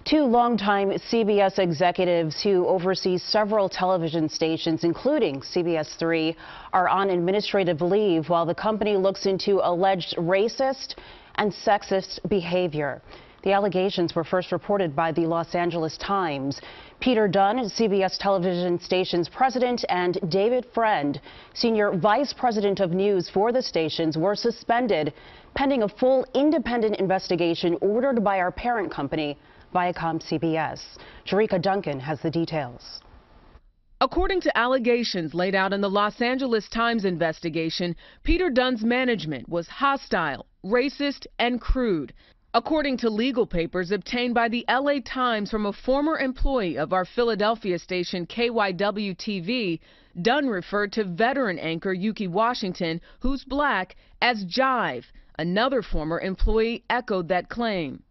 Two longtime CBS executives who oversee several television stations, including CBS 3, are on administrative leave while the company looks into alleged racist and sexist behavior. The allegations were first reported by the Los Angeles Times. Peter Dunn, CBS television station's president, and David Friend, senior vice president of news for the stations, were suspended pending a full independent investigation ordered by our parent company, Viacom CBS. Jericka Duncan has the details. According to allegations laid out in the Los Angeles Times investigation, Peter Dunn's management was hostile, racist, and crude. According to legal papers obtained by the LA Times from a former employee of our Philadelphia station KYW-TV, Dunn referred to veteran anchor Yuki Washington, who's black, as jive. Another former employee echoed that claim.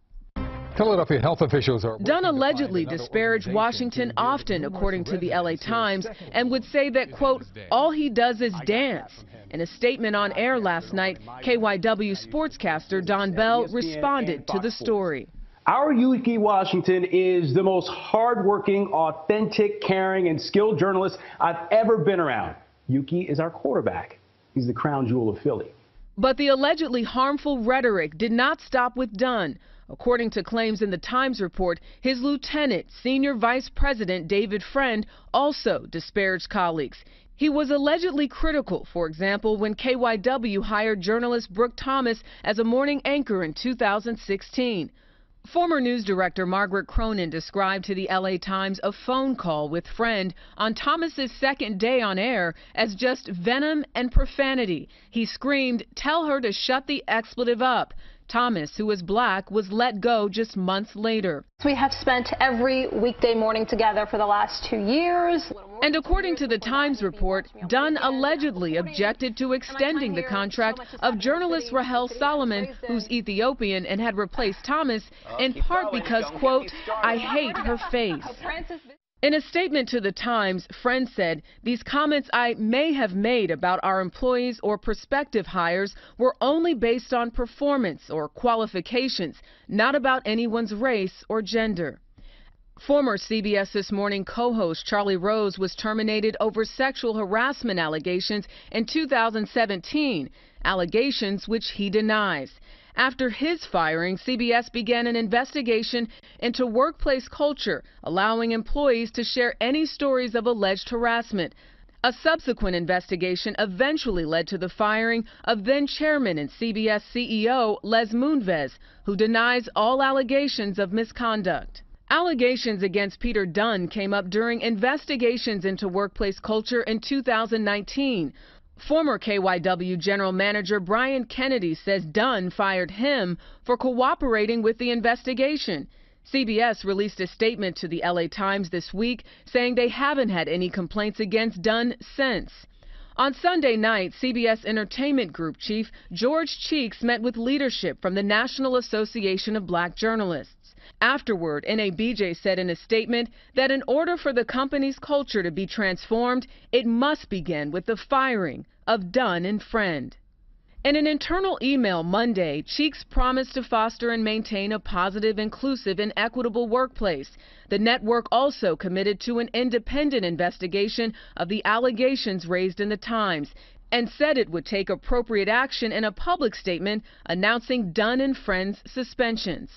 Philadelphia health officials are... Dunn allegedly disparaged Washington often, according to the LA Times, and would say that, quote, all he does is dance. In a statement on air last night, KYW sportscaster Don Bell responded to the story. Our Yuki Washington is the most hardworking, authentic, caring, and skilled journalist I've ever been around. Yuki is our quarterback. He's the crown jewel of Philly. But the allegedly harmful rhetoric did not stop with Dunn. According to claims in the Times report, his lieutenant, senior vice president David Friend, also disparaged colleagues. He was allegedly critical, for example, when KYW hired journalist Brooke Thomas as a morning anchor in 2016. Former news director Margaret Cronin described to the LA Times a phone call with Friend on Thomas's second day on air as just venom and profanity. He screamed, "Tell her to shut the expletive up." Thomas, who is black, was let go just months later. We have spent every weekday morning together for the last 2 years. And according to the Times report, Dunn allegedly objected to extending the contract of journalist Rahel Solomon, who's Ethiopian and had replaced Thomas, in part because, quote, I hate her face. In a statement to the Times, Friend said, these comments I may have made about our employees or prospective hires were only based on performance or qualifications, not about anyone's race or gender. Former CBS This Morning co-host Charlie Rose was terminated over sexual harassment allegations in 2017, allegations which he denies. After his firing, CBS began an investigation into workplace culture, allowing employees to share any stories of alleged harassment. A subsequent investigation eventually led to the firing of then-chairman and CBS CEO Les Moonves, who denies all allegations of misconduct. Allegations against Peter Dunn came up during investigations into workplace culture in 2019. Former KYW General Manager Brian Kennedy says Dunn fired him for cooperating with the investigation. CBS released a statement to the LA Times this week saying they haven't had any complaints against Dunn since. On Sunday night, CBS Entertainment Group Chief George Cheeks met with leadership from the National Association of Black Journalists. Afterward, NABJ said in a statement that in order for the company's culture to be transformed, it must begin with the firing of Dunn and Friend. In an internal email Monday, Cheeks promised to foster and maintain a positive, inclusive, and equitable workplace. The network also committed to an independent investigation of the allegations raised in the Times and said it would take appropriate action in a public statement announcing Dunn and Friend's suspensions.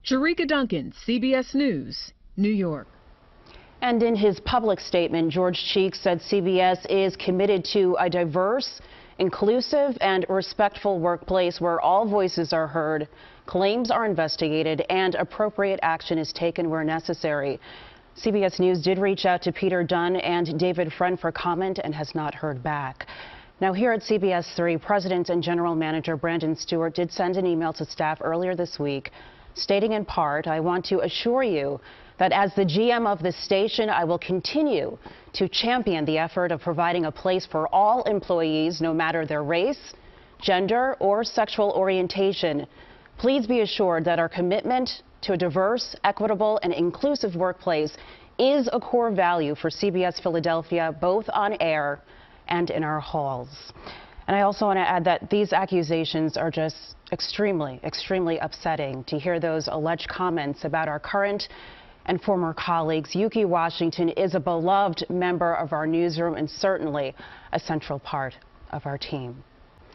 Jericka Duncan, CBS News, New York. And in his public statement, George Cheeks said CBS is committed to a diverse, inclusive, and respectful workplace where all voices are heard, claims are investigated, and appropriate action is taken where necessary. CBS News did reach out to Peter Dunn and David Friend for comment and has not heard back. Now, here at CBS 3, President and General Manager Brandon Stewart did send an email to staff earlier this week, stating in part, I want to assure you that as the GM of the station, I will continue to champion the effort of providing a place for all employees, no matter their race, gender, or sexual orientation. Please be assured that our commitment to a diverse, equitable, and inclusive workplace is a core value for CBS Philadelphia, both on air and in our halls. And I also want to add that these accusations are just extremely, extremely upsetting to hear those alleged comments about our current and former colleagues. Yuki Washington is a beloved member of our newsroom and certainly a central part of our team.